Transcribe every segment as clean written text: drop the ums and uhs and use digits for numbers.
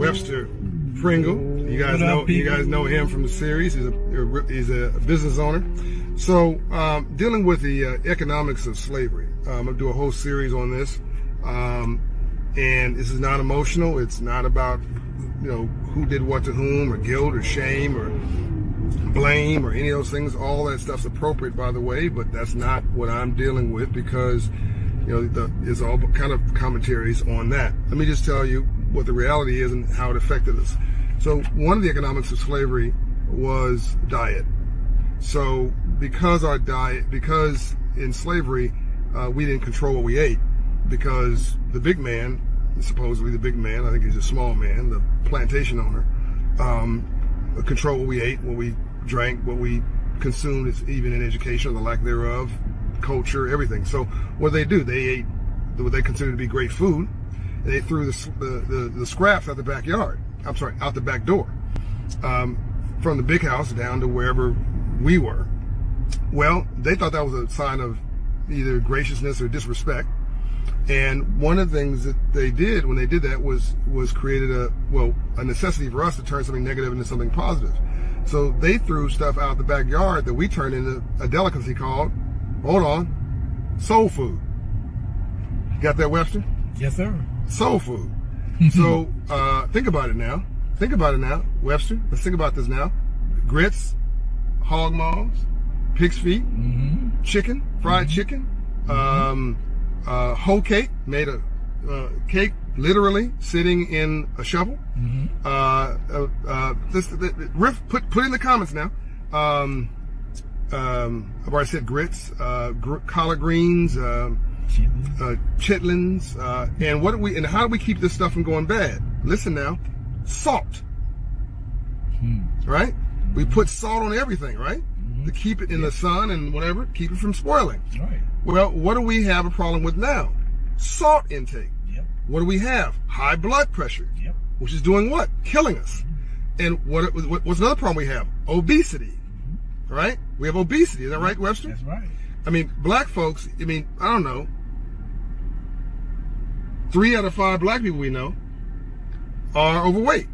Webster Pringle. You guys know him from the series. He's a business owner. So dealing with the economics of slavery, I'm gonna do a whole series on this. And this is not emotional. It's not about who did what to whom, or guilt, or shame, or blame, or any of those things. All that stuff's appropriate, by the way, but that's not what I'm dealing with, because there's all kind of commentaries on that. Let me just tell you what the reality is and how it affected us. So one of the economics of slavery was diet. So because in slavery we didn't control what we ate, because the big man, supposedly the big man, I think he's a small man, the plantation owner, controlled what we ate, what we drank, what we consumed, even in education, or the lack thereof, culture, everything. So what did they do? They ate what they considered to be great food, and they threw the scraps out the backyard. I'm sorry, out the back door, from the big house down to wherever we were. Well, they thought that was a sign of either graciousness or disrespect. And one of the things that they did when they did that was created a necessity for us to turn something negative into something positive. So they threw stuff out the backyard that we turned into a delicacy called, hold on, soul food. Got that, Webster? Yes, sir. Soul food. So think about it now. Think about it now, Webster. Let's think about this now. Grits, hog maws, pig's feet, chicken, fried chicken, whole cake, made a cake literally sitting in a shovel. Riff, put in the comments now. I've already said grits, collard greens, chitlins, and how do we keep this stuff from going bad? Listen now, salt, right? We put salt on everything, right? To keep it in the sun and whatever, keep it from spoiling. Right. Well, what do we have a problem with now? Salt intake. Yep. What do we have? High blood pressure. Yep. Which is doing what? Killing us. And what's another problem we have? Obesity. Right? We have obesity. Is that right, Webster? That's right. I mean, black folks, I don't know, 3 out of 5 black people we know are overweight.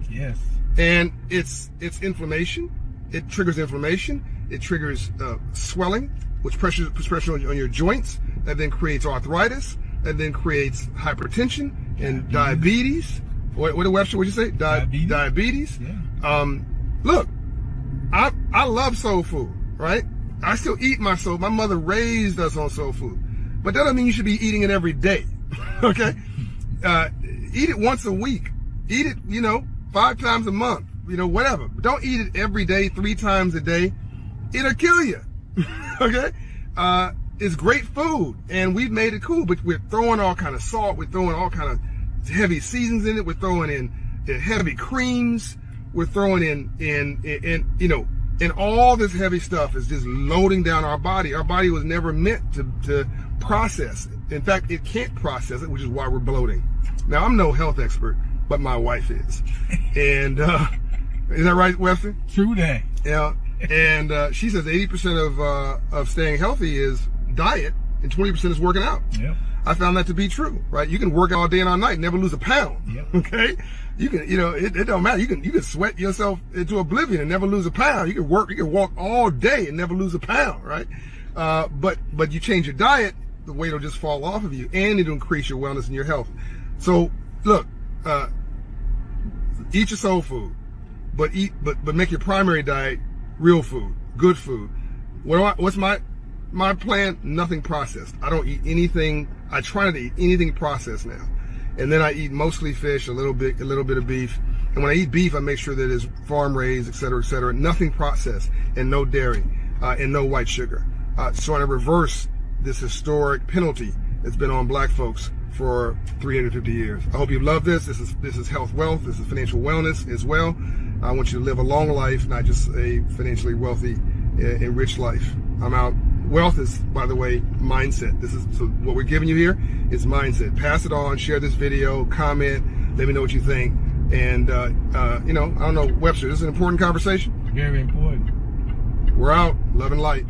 Yes. And it's inflammation. It triggers inflammation. It triggers swelling, which puts pressure on your joints. That then creates arthritis. That then creates hypertension and diabetes. What did Webster? What'd you say? Diabetes. Yeah. Look, I love soul food, right? I still eat my soul. My mother raised us on soul food, but that doesn't mean you should be eating it every day. Okay? Eat it once a week. Eat it, 5 times a month. Whatever. But don't eat it every day, 3 times a day. It'll kill you. Okay? It's great food, and we've made it cool, but we're throwing all kind of salt. We're throwing all kind of heavy seasons in it. We're throwing in heavy creams. We're throwing in all this heavy stuff is just loading down our body. Our body was never meant to process it. In fact, it can't process it, which is why we're bloating. Now, I'm no health expert, but my wife is. And is that right, Webster? True that. Yeah. And she says 80% of staying healthy is diet, and 20% is working out. Yep. I found that to be true, right? You can work all day and all night, never lose a pound. Yep. Okay? You can, it don't matter. You can sweat yourself into oblivion and never lose a pound. You can walk all day and never lose a pound, right? But you change your diet, the weight will just fall off of you, and it'll increase your wellness and your health. So look, eat your soul food, but make your primary diet real food, good food. What's my plan? Nothing processed. I don't eat anything. I try not to eat anything processed now. And then I eat mostly fish, a little bit of beef. And when I eat beef, I make sure that it's farm raised, et cetera, nothing processed, and no dairy, and no white sugar. So I reverse this historic penalty that's been on black folks for 350 years. I hope you love this. This is health wealth. This is financial wellness as well. I want you to live a long life, not just a financially wealthy, enriched life. I'm out. Wealth is, by the way, mindset. So what we're giving you here is mindset. Pass it on, share this video, comment, let me know what you think. And, I don't know, Webster, this is an important conversation. Very important. We're out. Love and light.